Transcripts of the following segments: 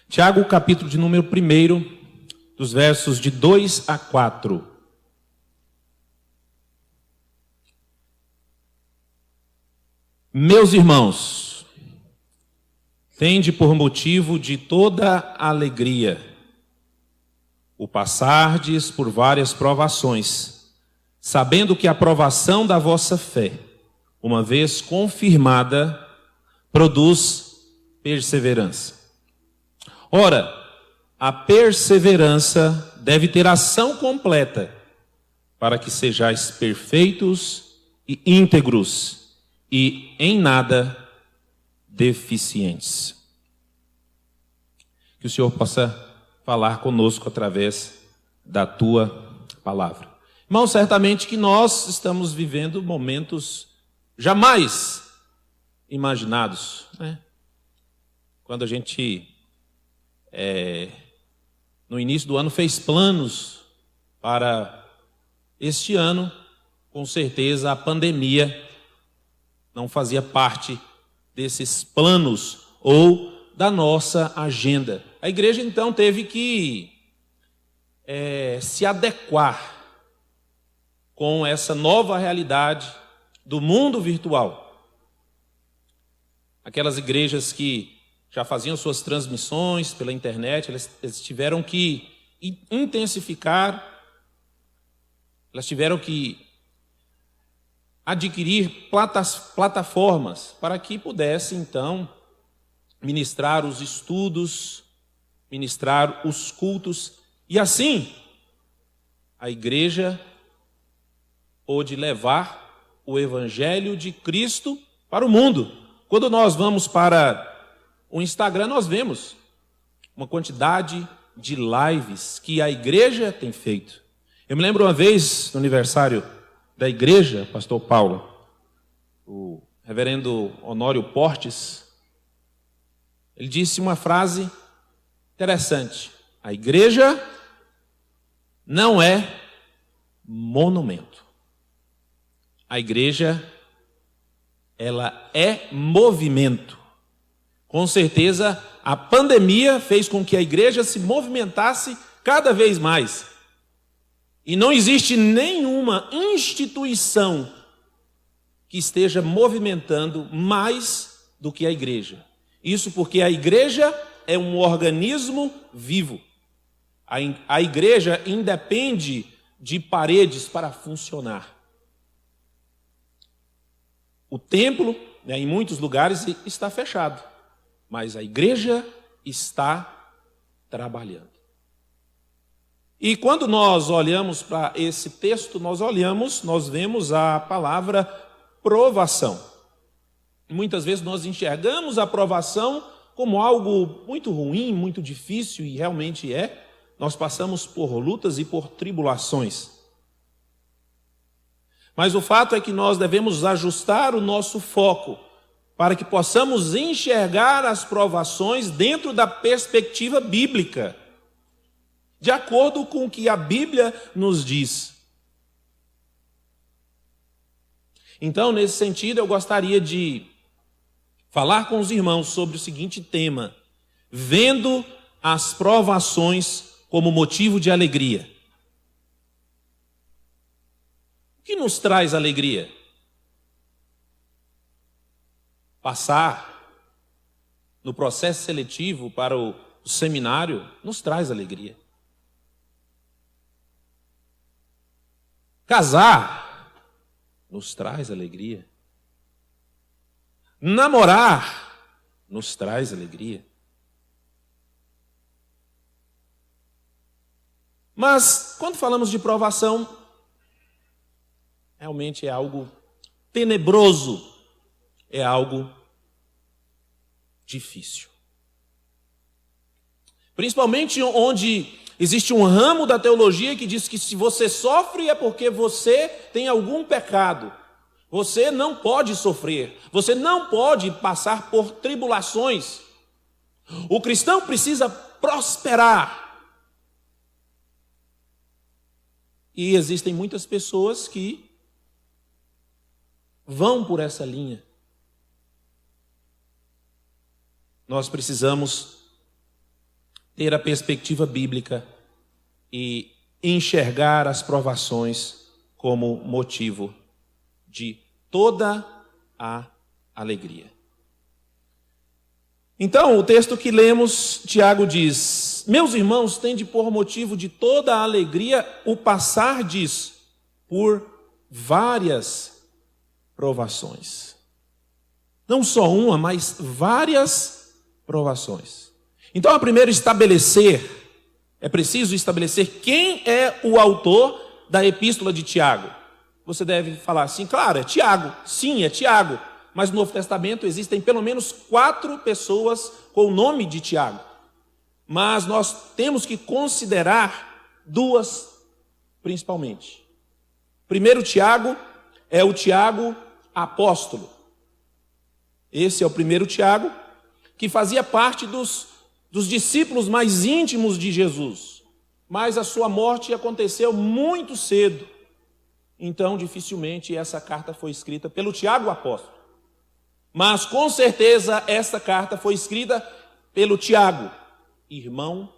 Tiago, capítulo de número 1, dos versos de 2 a 4. Meus irmãos, tende por motivo de toda alegria o passardes por várias provações, sabendo que a provação da vossa fé, uma vez confirmada, produz perseverança. Ora, a perseverança deve ter ação completa, para que sejais perfeitos e íntegros e em nada deficientes. Que o Senhor possa falar conosco através da tua palavra. Irmão, certamente que nós estamos vivendo momentos jamais imaginados, né? Quando a gente no início do ano fez planos para este ano, com certeza a pandemia não fazia parte desses planos ou da nossa agenda. A igreja então teve que se adequar com essa nova realidade do mundo virtual. Aquelas igrejas que já faziam suas transmissões pela internet, elas tiveram que intensificar, elas tiveram que adquirir plataformas para que pudesse, então, ministrar os estudos, ministrar os cultos. E assim, a igreja pôde levar o evangelho de Cristo para o mundo. Quando nós vamos para o Instagram, nós vemos uma quantidade de lives que a igreja tem feito. Eu me lembro uma vez, no aniversário da igreja, pastor Paulo, o reverendo Honório Portes, ele disse uma frase interessante: a igreja não é monumento. A igreja, ela é movimento. Com certeza, a pandemia fez com que a igreja se movimentasse cada vez mais. E não existe nenhuma instituição que esteja movimentando mais do que a igreja. Isso porque a igreja é um organismo vivo. A igreja independe de paredes para funcionar. O templo, em muitos lugares, está fechado, mas a igreja está trabalhando. E quando nós olhamos para esse texto, nós vemos a palavra provação. Muitas vezes nós enxergamos a provação como algo muito ruim, muito difícil, e realmente é. Nós passamos por lutas e por tribulações. Mas o fato é que nós devemos ajustar o nosso foco para que possamos enxergar as provações dentro da perspectiva bíblica, de acordo com o que a Bíblia nos diz. Então, nesse sentido, eu gostaria de falar com os irmãos sobre o seguinte tema: vendo as provações como motivo de alegria. O que nos traz alegria? Passar no processo seletivo para o seminário nos traz alegria. Casar nos traz alegria. Namorar nos traz alegria. Mas quando falamos de provação, realmente é algo tenebroso, é algo difícil. Principalmente onde existe um ramo da teologia que diz que se você sofre é porque você tem algum pecado. Você não pode sofrer, você não pode passar por tribulações. O cristão precisa prosperar. E existem muitas pessoas que vão por essa linha. Nós precisamos ter a perspectiva bíblica e enxergar as provações como motivo de toda a alegria. Então, o texto que lemos, Tiago diz: meus irmãos, tende por motivo de toda a alegria o passar por várias provações. Não só uma, mas várias provações. Então, é preciso estabelecer quem é o autor da epístola de Tiago. Você deve falar assim: claro, é Tiago. Sim, é Tiago. Mas no Novo Testamento existem pelo menos 4 pessoas com o nome de Tiago. Mas nós temos que considerar 2 principalmente. Primeiro Tiago é o Tiago apóstolo. Esse é o primeiro Tiago, que fazia parte dos discípulos mais íntimos de Jesus. Mas a sua morte aconteceu muito cedo. Então, dificilmente essa carta foi escrita pelo Tiago apóstolo. Mas, com certeza, essa carta foi escrita pelo Tiago, irmão,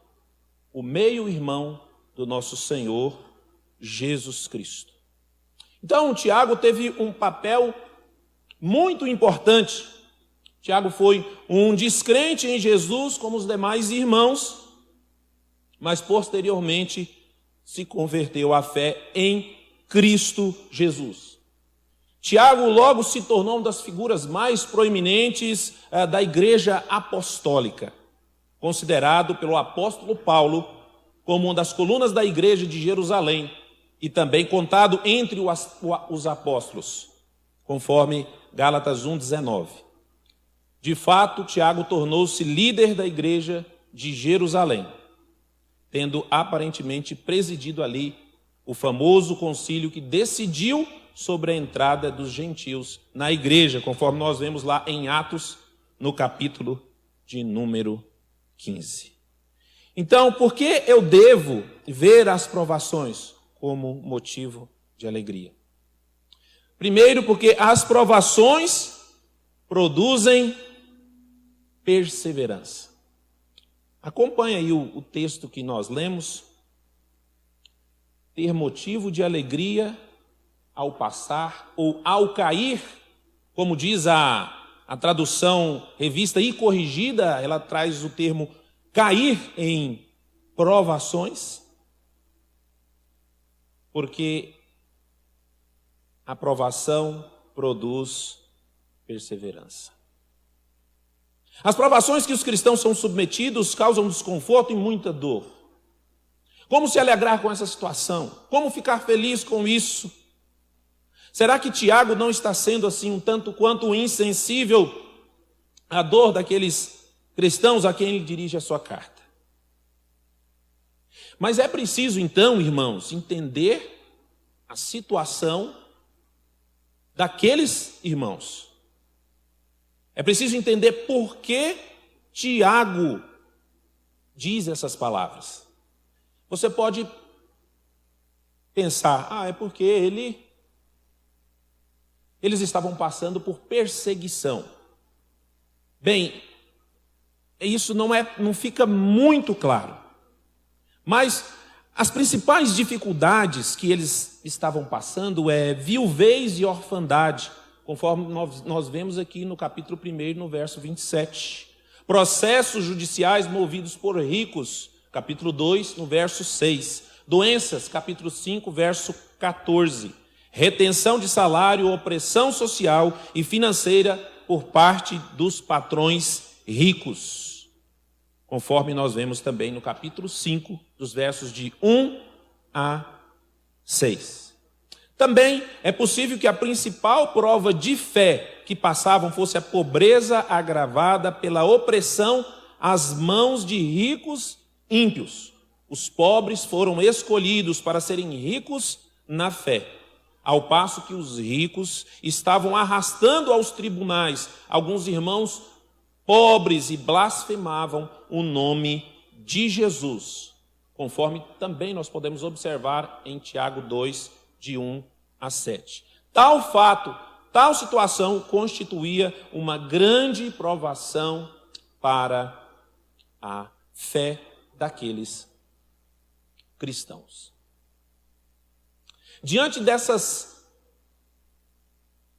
o meio-irmão do nosso Senhor Jesus Cristo. Então, Tiago teve um papel muito importante. Tiago foi um descrente em Jesus, como os demais irmãos, mas posteriormente se converteu à fé em Cristo Jesus. Tiago logo se tornou uma das figuras mais proeminentes da igreja apostólica, considerado pelo apóstolo Paulo como uma das colunas da igreja de Jerusalém e também contado entre os apóstolos, conforme Gálatas 1,19. De fato, Tiago tornou-se líder da igreja de Jerusalém, tendo aparentemente presidido ali o famoso concílio que decidiu sobre a entrada dos gentios na igreja, conforme nós vemos lá em Atos, no capítulo de número 15. Então, por que eu devo ver as provações como motivo de alegria? Primeiro, porque as provações produzem perseverança. Acompanhe aí o texto que nós lemos. Ter motivo de alegria ao passar ou ao cair, como diz a tradução revista e corrigida, ela traz o termo cair em provações, porque a provação produz perseverança. As provações que os cristãos são submetidos causam desconforto e muita dor. Como se alegrar com essa situação? Como ficar feliz com isso? Será que Tiago não está sendo assim um tanto quanto insensível à dor daqueles cristãos a quem ele dirige a sua carta? Mas é preciso então, irmãos, entender a situação daqueles irmãos. É preciso entender por que Tiago diz essas palavras. Você pode pensar, é porque eles estavam passando por perseguição. Bem, isso não fica muito claro. Mas as principais dificuldades que eles estavam passando é viuvez e orfandade, conforme nós vemos aqui no capítulo 1, no verso 27. Processos judiciais movidos por ricos, capítulo 2, no verso 6. Doenças, capítulo 5, verso 14. Retenção de salário, opressão social e financeira por parte dos patrões ricos, conforme nós vemos também no capítulo 5, dos versos de 1 a 6. Também é possível que a principal prova de fé que passavam fosse a pobreza agravada pela opressão às mãos de ricos ímpios. Os pobres foram escolhidos para serem ricos na fé, ao passo que os ricos estavam arrastando aos tribunais alguns irmãos pobres e blasfemavam o nome de Jesus, conforme também nós podemos observar em Tiago 2, de 1 a 7. Tal fato, tal situação constituía uma grande provação para a fé daqueles cristãos. Diante dessas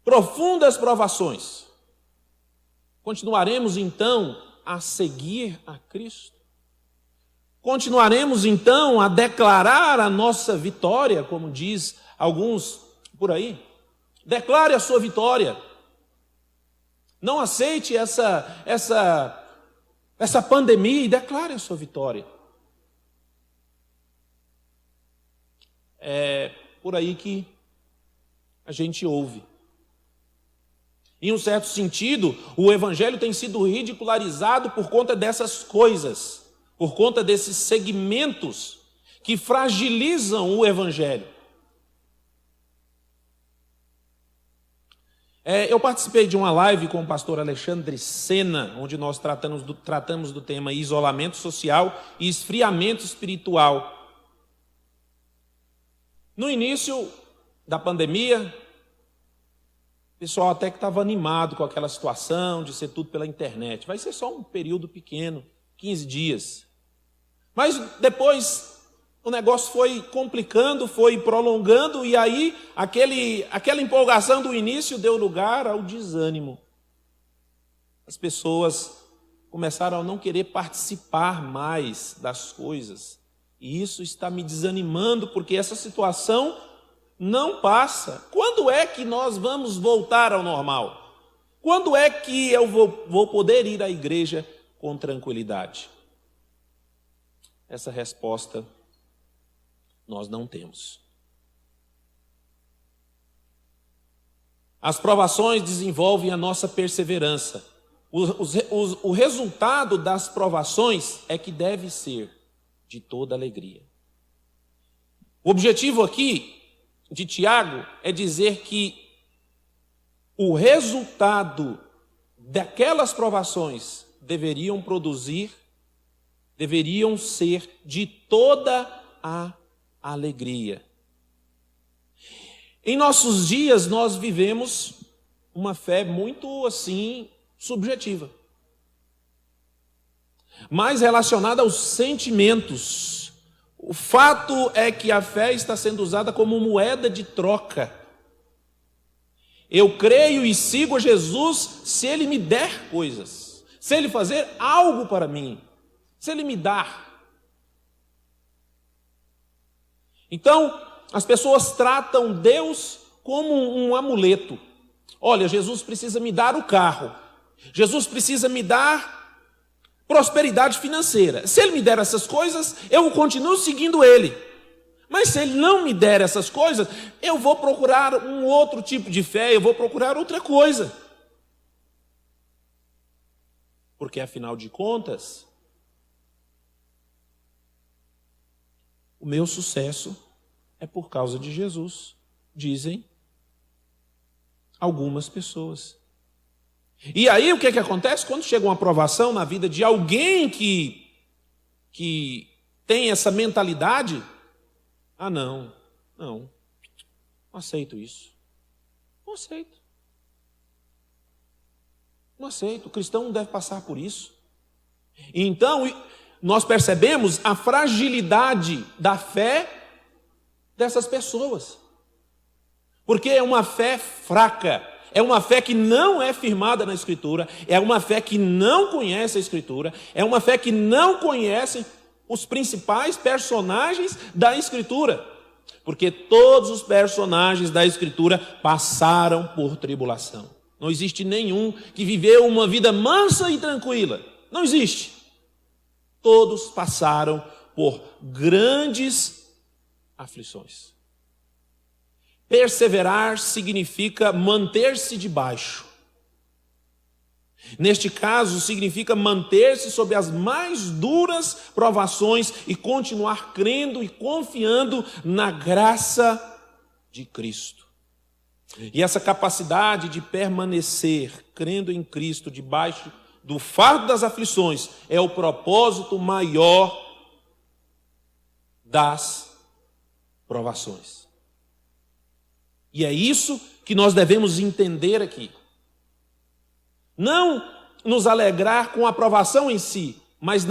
profundas provações, continuaremos então a seguir a Cristo? Continuaremos então a declarar a nossa vitória, como diz alguns por aí? Declare a sua vitória. Não aceite essa pandemia e declare a sua vitória. É por aí que a gente ouve. Em um certo sentido, o evangelho tem sido ridicularizado por conta dessas coisas, por conta desses segmentos que fragilizam o evangelho. Eu participei de uma live com o pastor Alexandre Sena, onde nós tratamos do tema isolamento social e esfriamento espiritual. No início da pandemia, o pessoal até que estava animado com aquela situação de ser tudo pela internet. Vai ser só um período pequeno, 15 dias. Mas depois o negócio foi complicando, foi prolongando, e aí aquela empolgação do início deu lugar ao desânimo. As pessoas começaram a não querer participar mais das coisas. E isso está me desanimando, porque essa situação não passa. Quando é que nós vamos voltar ao normal? Quando é que eu vou poder ir à igreja com tranquilidade? Essa resposta nós não temos. As provações desenvolvem a nossa perseverança. O resultado das provações é que deve ser de toda alegria. O objetivo aqui de Tiago é dizer que o resultado daquelas provações deveriam ser de toda a alegria. Em nossos dias nós vivemos uma fé muito assim subjetiva, mais relacionada aos sentimentos. O fato é que a fé está sendo usada como moeda de troca. Eu creio e sigo a Jesus se Ele me der coisas, se Ele fazer algo para mim, se Ele me dar. Então, as pessoas tratam Deus como um amuleto. Olha, Jesus precisa me dar o carro. Jesus precisa me dar prosperidade financeira. Se Ele me der essas coisas, eu continuo seguindo Ele. Mas se Ele não me der essas coisas, eu vou procurar um outro tipo de fé, eu vou procurar outra coisa. Porque, afinal de contas, o meu sucesso é por causa de Jesus, dizem algumas pessoas. E aí o que acontece? Quando chega uma provação na vida de alguém que tem essa mentalidade, não aceito isso. Não aceito. O cristão não deve passar por isso. Então, nós percebemos a fragilidade da fé dessas pessoas. Porque é uma fé fraca, é uma fé que não é firmada na Escritura, é uma fé que não conhece a Escritura, é uma fé que não conhece os principais personagens da Escritura. Porque todos os personagens da Escritura passaram por tribulação. Não existe nenhum que viveu uma vida mansa e tranquila. Não existe. Todos passaram por grandes aflições. Perseverar significa manter-se debaixo. Neste caso, significa manter-se sob as mais duras provações e continuar crendo e confiando na graça de Cristo. E essa capacidade de permanecer crendo em Cristo debaixo do fardo das aflições é o propósito maior das provações. E é isso que nós devemos entender aqui. Não nos alegrar com a provação em si, mas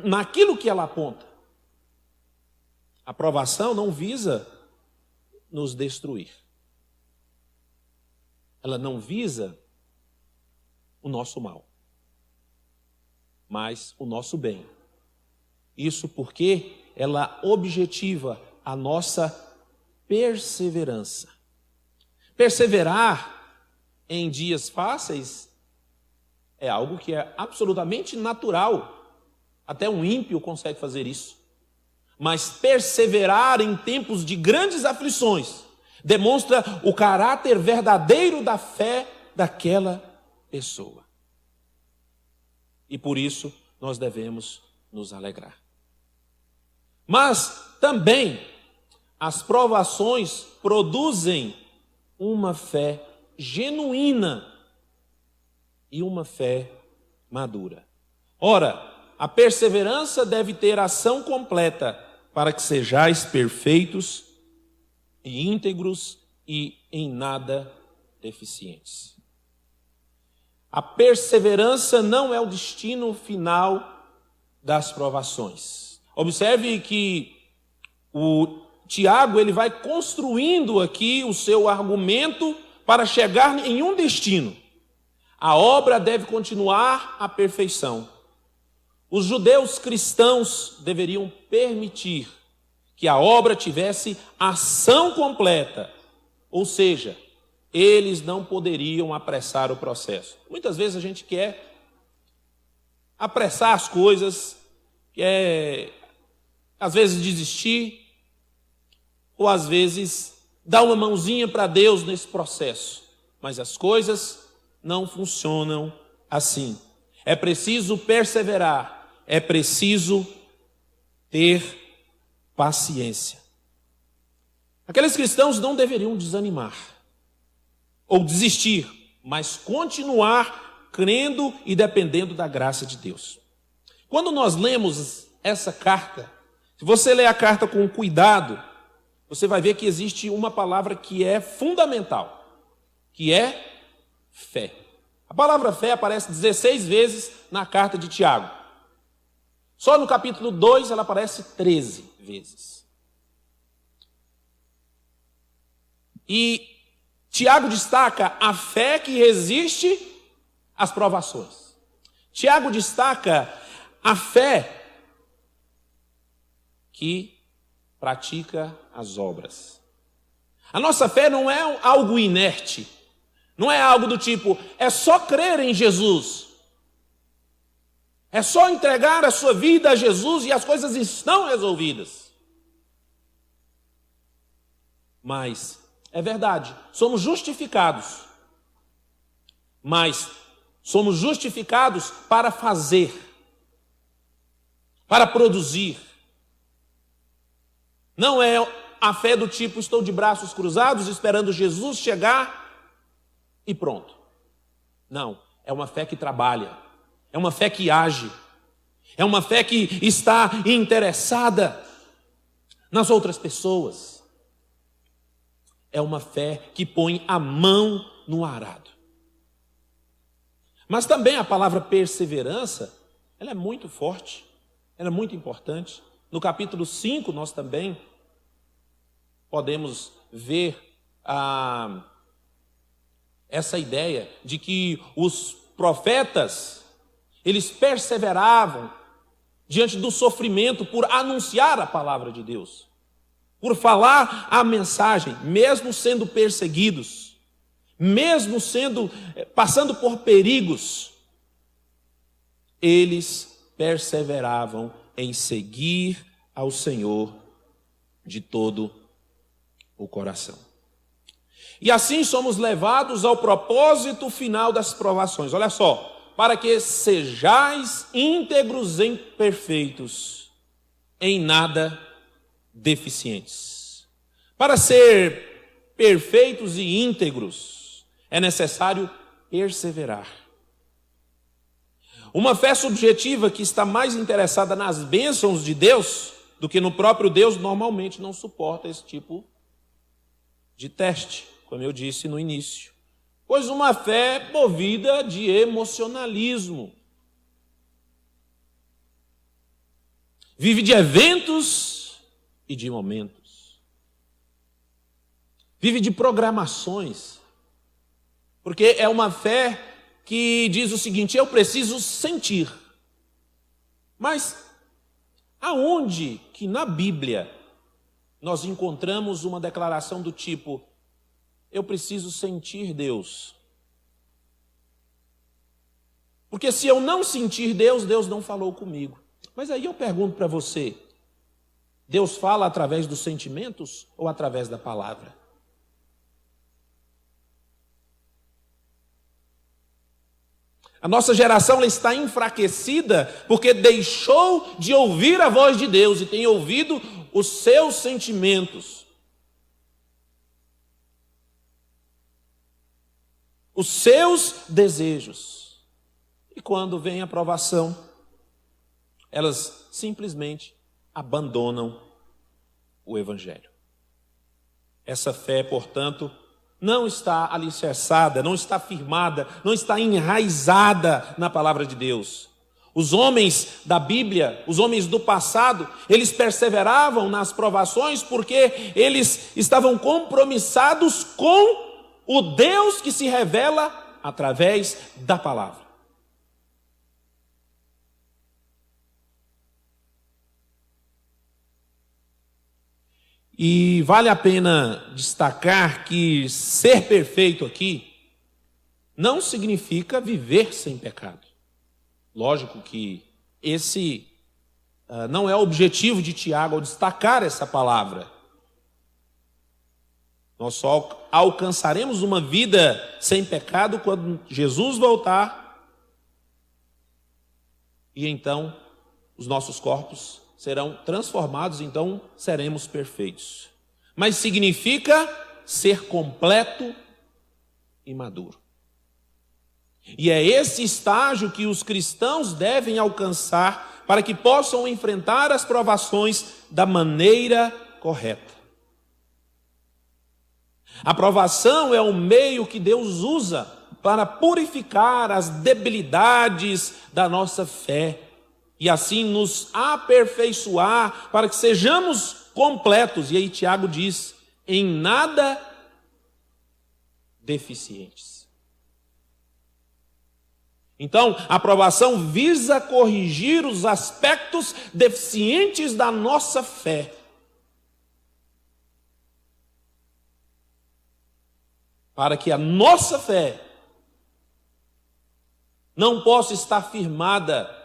naquilo que ela aponta. A aprovação não visa nos destruir. Ela não visa o nosso mal, mas o nosso bem. Isso porque ela objetiva a nossa perseverança. Perseverar em dias fáceis é algo que é absolutamente natural. Até um ímpio consegue fazer isso. Mas perseverar em tempos de grandes aflições demonstra o caráter verdadeiro da fé daquela pessoa. E por isso nós devemos nos alegrar. Mas também as provações produzem uma fé genuína e uma fé madura. Ora, a perseverança deve ter ação completa para que sejais perfeitos e íntegros e em nada deficientes. A perseverança não é o destino final das provações. Observe que o Tiago ele vai construindo aqui o seu argumento para chegar em um destino. A obra deve continuar à perfeição. Os judeus cristãos deveriam permitir que a obra tivesse ação completa, ou seja, eles não poderiam apressar o processo. Muitas vezes a gente quer apressar as coisas, quer às vezes desistir, ou às vezes dar uma mãozinha para Deus nesse processo. Mas as coisas não funcionam assim. É preciso perseverar, é preciso ter paciência. Aqueles cristãos não deveriam desanimar ou desistir, mas continuar crendo e dependendo da graça de Deus. Quando nós lemos essa carta, se você ler a carta com cuidado, você vai ver que existe uma palavra que é fundamental, que é fé. A palavra fé aparece 16 vezes na carta de Tiago. Só no capítulo 2 ela aparece 13 vezes. E Tiago destaca a fé que resiste às provações. Tiago destaca a fé que pratica as obras. A nossa fé não é algo inerte. Não é algo do tipo, é só crer em Jesus. É só entregar a sua vida a Jesus e as coisas estão resolvidas. Mas, é verdade, somos justificados. Mas, somos justificados para fazer, para produzir. Não é a fé do tipo, estou de braços cruzados esperando Jesus chegar e pronto. Não, é uma fé que trabalha, é uma fé que age, é uma fé que está interessada nas outras pessoas. É uma fé que põe a mão no arado. Mas também a palavra perseverança, ela é muito forte, ela é muito importante. No capítulo 5 nós também podemos ver essa ideia de que os profetas, eles perseveravam diante do sofrimento por anunciar a palavra de Deus, por falar a mensagem, mesmo sendo perseguidos, mesmo passando por perigos, eles perseveravam em seguir ao Senhor de todo o coração. E assim somos levados ao propósito final das provações. Olha só, para que sejais íntegros e perfeitos, em nada deficientes. Para ser perfeitos e íntegros, é necessário perseverar. Uma fé subjetiva que está mais interessada nas bênçãos de Deus do que no próprio Deus, normalmente não suporta esse tipo de teste, como eu disse no início. Pois uma fé movida de emocionalismo. Vive de eventos e de momentos. Vive de programações. Porque é uma fé que diz o seguinte: eu preciso sentir. Mas aonde que na Bíblia nós encontramos uma declaração do tipo: eu preciso sentir Deus? Porque se eu não sentir Deus, Deus não falou comigo. Mas aí eu pergunto para você: Deus fala através dos sentimentos ou através da palavra? A nossa geração ela está enfraquecida porque deixou de ouvir a voz de Deus e tem ouvido os seus sentimentos, os seus desejos. E quando vem a provação, elas simplesmente abandonam o Evangelho. Essa fé, portanto, não está alicerçada, não está firmada, não está enraizada na palavra de Deus. Os homens da Bíblia, os homens do passado, eles perseveravam nas provações porque eles estavam compromissados com o Deus que se revela através da palavra. E vale a pena destacar que ser perfeito aqui não significa viver sem pecado. Lógico que esse não é o objetivo de Tiago ao destacar essa palavra. Nós só alcançaremos uma vida sem pecado quando Jesus voltar e então os nossos corpos serão transformados, então seremos perfeitos. Mas significa ser completo e maduro. E é esse estágio que os cristãos devem alcançar para que possam enfrentar as provações da maneira correta. A provação é o meio que Deus usa para purificar as debilidades da nossa fé e assim nos aperfeiçoar para que sejamos completos. E aí Tiago diz: em nada deficientes. Então, a aprovação visa corrigir os aspectos deficientes da nossa fé. Para que a nossa fé não possa estar firmada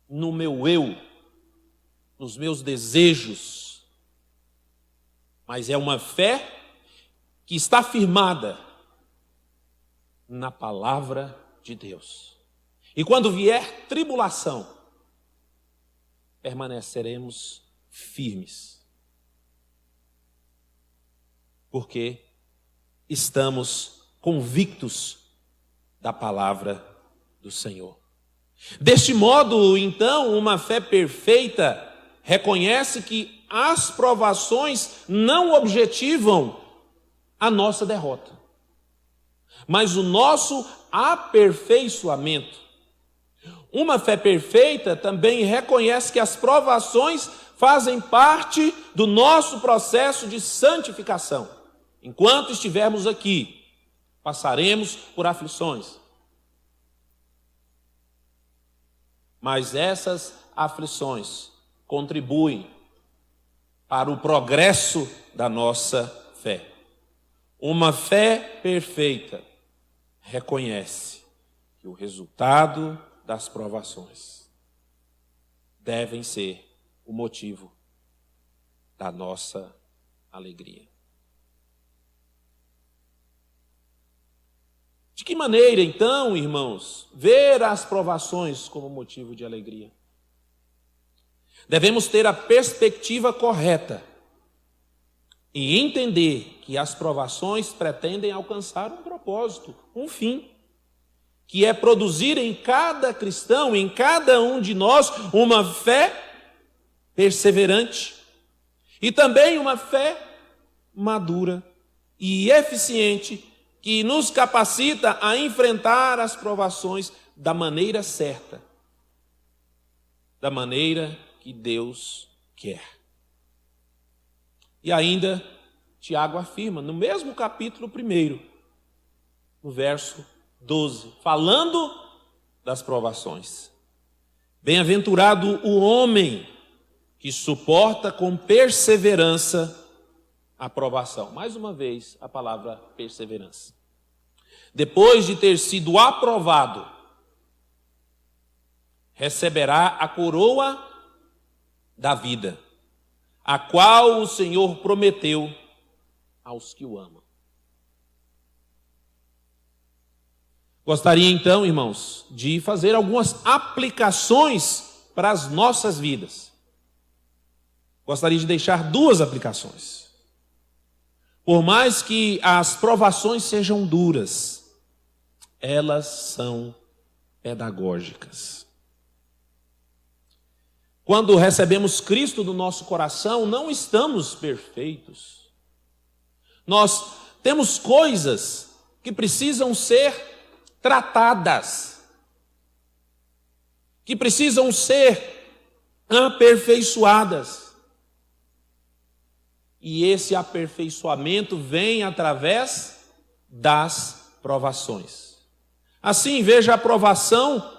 no meu eu, nos meus desejos, mas é uma fé que está firmada na palavra de Deus. E quando vier tribulação, permaneceremos firmes, porque estamos convictos da palavra do Senhor. Deste modo, então, uma fé perfeita reconhece que as provações não objetivam a nossa derrota, mas o nosso aperfeiçoamento. Uma fé perfeita também reconhece que as provações fazem parte do nosso processo de santificação. Enquanto estivermos aqui, passaremos por aflições. Mas essas aflições contribuem para o progresso da nossa fé. Uma fé perfeita reconhece que o resultado das provações devem ser o motivo da nossa alegria. De que maneira, então, irmãos, ver as provações como motivo de alegria? Devemos ter a perspectiva correta e entender que as provações pretendem alcançar um propósito, um fim, que é produzir em cada cristão, em cada um de nós, uma fé perseverante e também uma fé madura e eficiente, que nos capacita a enfrentar as provações da maneira certa, da maneira que Deus quer. E ainda, Tiago afirma, no mesmo capítulo 1, no verso 12, falando das provações. Bem-aventurado o homem que suporta com perseverança a provação. Mais uma vez, a palavra perseverança. Depois de ter sido aprovado, receberá a coroa da vida, a qual o Senhor prometeu aos que o amam. Gostaria então, irmãos, de fazer algumas aplicações para as nossas vidas. Gostaria de deixar 2 aplicações. Por mais que as provações sejam duras, elas são pedagógicas. Quando recebemos Cristo no nosso coração, não estamos perfeitos. Nós temos coisas que precisam ser tratadas, que precisam ser aperfeiçoadas. E esse aperfeiçoamento vem através das provações. Assim, veja a provação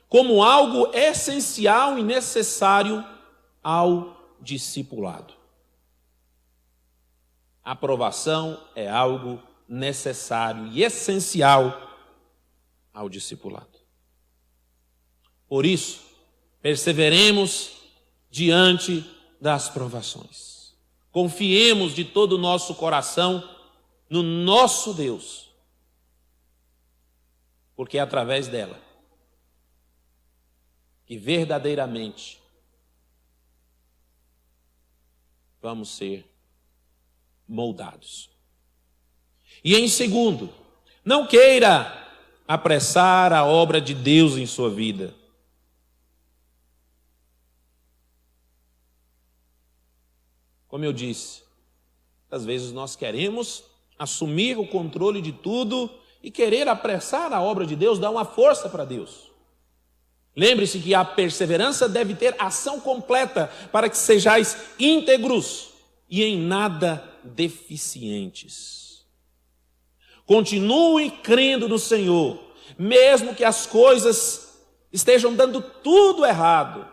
como algo essencial e necessário ao discipulado. A provação é algo necessário e essencial ao discipulado. Por isso, perseveremos diante das provações. Confiemos de todo o nosso coração no nosso Deus, porque é através dela que verdadeiramente vamos ser moldados. E em segundo, não queira apressar a obra de Deus em sua vida. Como eu disse, às vezes nós queremos assumir o controle de tudo e querer apressar a obra de Deus, dar uma força para Deus. Lembre-se que a perseverança deve ter ação completa para que sejais íntegros e em nada deficientes. Continue crendo no Senhor, mesmo que as coisas estejam dando tudo errado.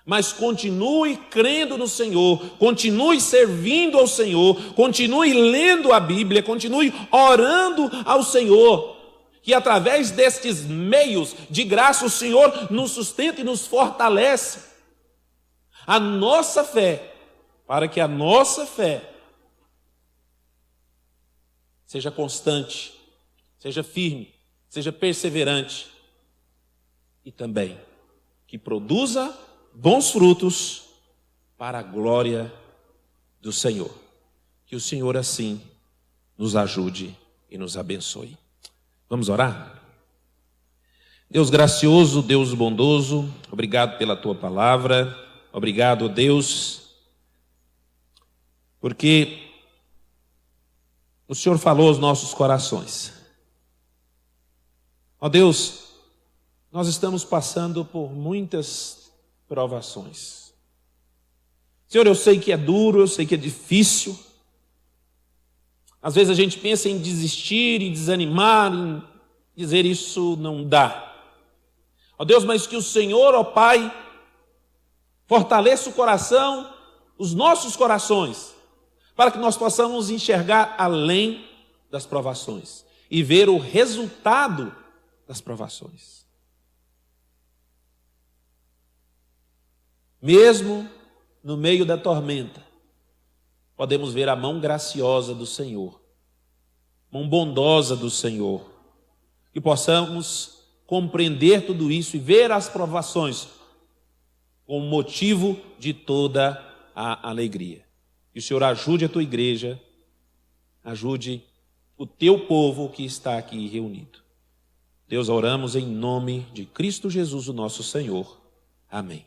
Mas continue crendo no Senhor, continue servindo ao Senhor, continue lendo a Bíblia, continue orando ao Senhor, que através destes meios de graça o Senhor nos sustenta e nos fortalece. A nossa fé, para que a nossa fé seja constante, seja firme, seja perseverante e também que produza bons frutos para a glória do Senhor. Que o Senhor assim nos ajude e nos abençoe. Vamos orar? Deus gracioso, Deus bondoso, obrigado pela tua palavra, obrigado, Deus, porque o Senhor falou aos nossos corações. Ó Deus, nós estamos passando por muitas provações. Senhor, eu sei que é duro, eu sei que é difícil. Às vezes a gente pensa em desistir, em desanimar, em dizer isso não dá. Ó Deus, mas que o Senhor, ó Pai, fortaleça o coração, os nossos corações, para que nós possamos enxergar além das provações e ver o resultado das provações. Mesmo no meio da tormenta, podemos ver a mão graciosa do Senhor, mão bondosa do Senhor, que possamos compreender tudo isso e ver as provações como motivo de toda a alegria. Que o Senhor ajude a tua igreja, ajude o teu povo que está aqui reunido. Deus, oramos em nome de Cristo Jesus, o nosso Senhor. Amém.